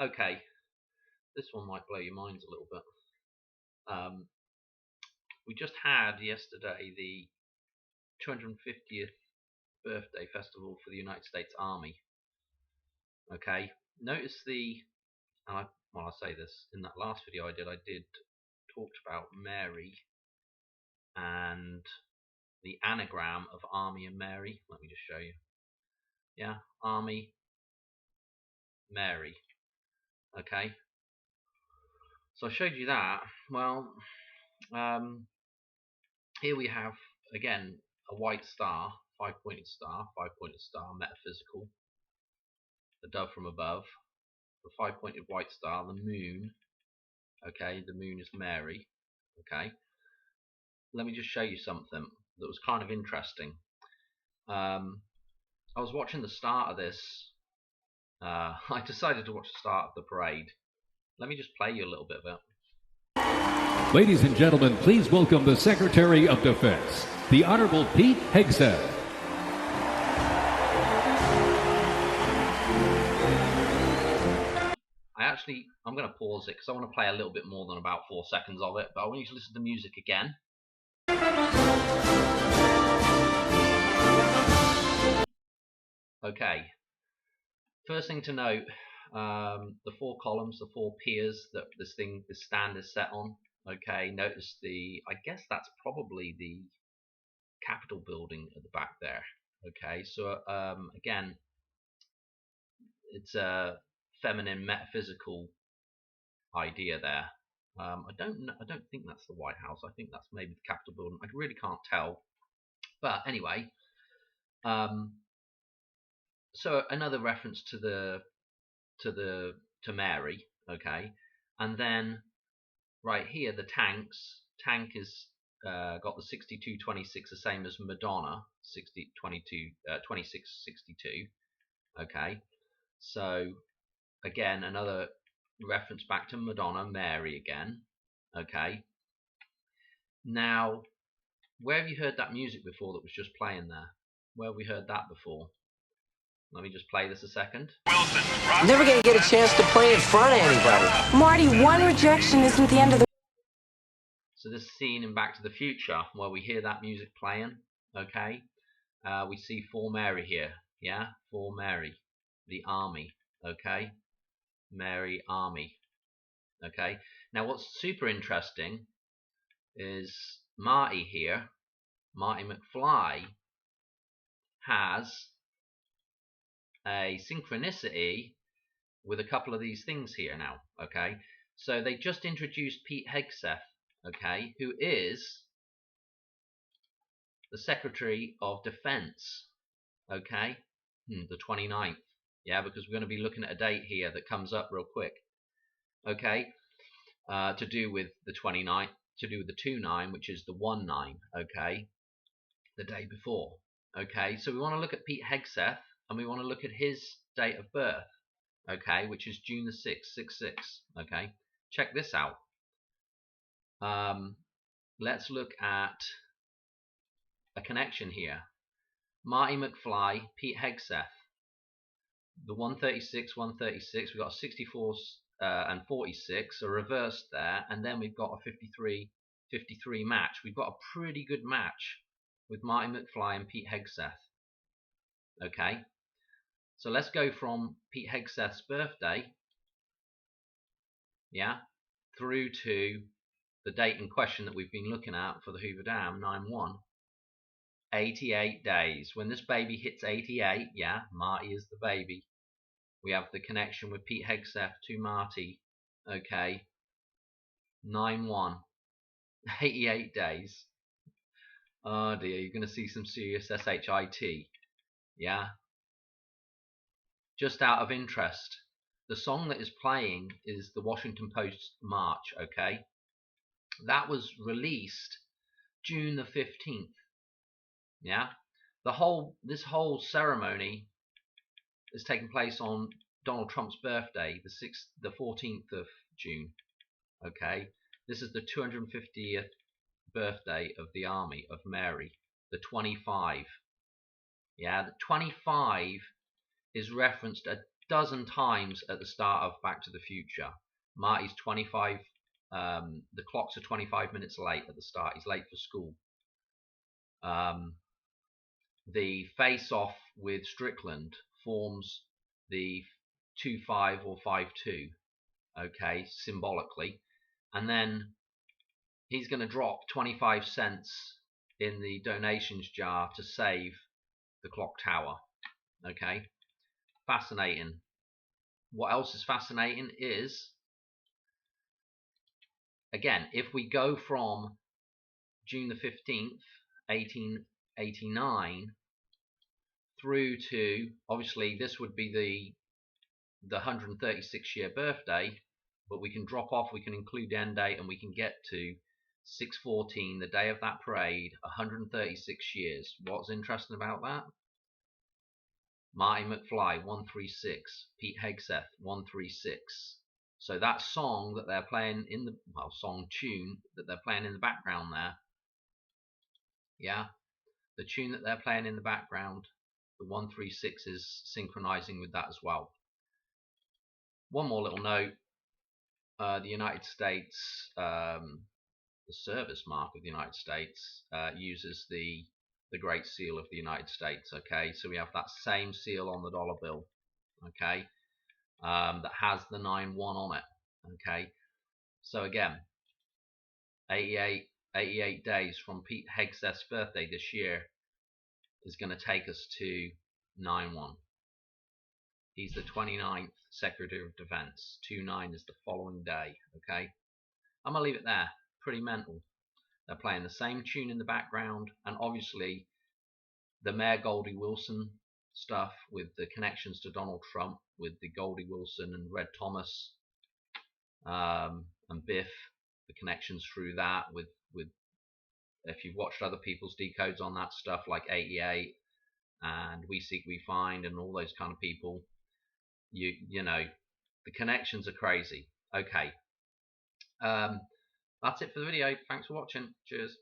Okay, this one might blow your minds a little bit. We just had yesterday the 250th birthday festival for the United States Army. Okay, notice when I say this, in that last video I did talked about Mary and the anagram of Army and Mary. Let me just show you. Yeah, Army, Mary. Okay, so I showed you that. Well, here we have again a white star, five-pointed star, metaphysical, the dove from above, the five-pointed white star, the moon. Okay, the moon is Mary. Okay, let me just show you something that was kind of interesting. I was watching the start of this. I decided to watch the start of the parade. Let me just play you a little bit of it. Ladies and gentlemen, please welcome the Secretary of Defense, the Honorable Pete Hegseth. I'm going to pause it because I want to play a little bit more than about 4 seconds of it, but I want you to listen to the music again. Okay, first thing to note, the 4 columns, the 4 piers that this stand is set on. Okay, notice I guess that's probably the Capitol building at the back there. Okay, so again, it's a feminine metaphysical idea there. I don't think that's the White House. I think that's maybe the Capitol building. I really can't tell. But anyway, so another reference to Mary. Okay, and then right here the tank is got the 6226, the same as Madonna, 2662. Okay, so again another reference back to Madonna, Mary again. Okay, now where have you heard that music before that was just playing there? Where have we heard that before? Let me just play this a second. Never gonna get a chance to play in front of anybody. Marty, one rejection isn't the end of the... So this scene in Back to the Future where we hear that music playing. Okay, we see For Mary here. Yeah, For Mary, the army. Okay, Mary, army. Okay, now what's super interesting is Marty here, Marty McFly, has a synchronicity with a couple of these things here now. Okay, so they just introduced Pete Hegseth, okay, who is the Secretary of Defense. Okay, the 29th. Yeah, because we're going to be looking at a date here that comes up real quick. Okay, to do with the 29th, to do with the 2-9, which is the 1-9. Okay, the day before. Okay, so we want to look at Pete Hegseth, and we want to look at his date of birth. Okay, which is June the 6th, 66. Okay, check this out. Let's look at a connection here. Marty McFly, Pete Hegseth. The 136, 136. We've got 64 and 46 are reversed there, and then we've got a 53 match. We've got a pretty good match with Marty McFly and Pete Hegseth. Okay, so let's go from Pete Hegseth's birthday, yeah, through to the date in question that we've been looking at for the Hoover Dam, 9/1. 88 days. When this baby hits 88, yeah, Marty is the baby. We have the connection with Pete Hegseth to Marty. Okay, 9/1. 88 days. Oh dear, you're going to see some serious SHIT. Yeah. Just out of interest, the song that is playing is the Washington Post March. Okay, that was released June the 15th. Yeah, this whole ceremony is taking place on Donald Trump's birthday, the 14th of June. Okay, this is the 250th birthday of the Army of Mary, the 25. Yeah, the 25 is referenced dozen times at the start of Back to the Future. Marty's 25. The clocks are 25 minutes late at the start. He's late for school. The face-off with Strickland forms the 2-5 or 5-2, okay, symbolically, and then he's going to drop 25 cents in the donations jar to save the clock tower. Okay, fascinating. What else is fascinating is, again, if we go from June the 15th, 1889 through to, obviously this would be the 136 year birthday, but we can drop off, we can include the end date, and we can get to 6/14, the day of that parade, 136 years. What's interesting about that? Marty McFly, 136. Pete Hegseth, 136. So that song that they're playing in the, well, song tune that they're playing in the background there, yeah, the tune that they're playing in the background, the 136 is synchronizing with that as well. One more little note, the United States, the service mark of the United States uses the Great Seal of the United States. Okay, so we have that same seal on the dollar bill. Okay, that has the 9-1 on it. Okay, so again, 88 days from Pete Hegseth's birthday this year is going to take us to 9-1. He's the 29th Secretary of Defense. 2-9 is the following day. Okay, I'm gonna leave it there. Pretty mental. They're playing the same tune in the background, and obviously the Mayor Goldie Wilson stuff with the connections to Donald Trump, with the Goldie Wilson and Red Thomas and Biff, the connections through that with if you've watched other people's decodes on that stuff like 88 and We Seek We Find and all those kind of people, you know, the connections are crazy. Okay, that's it for the video. Thanks for watching. Cheers.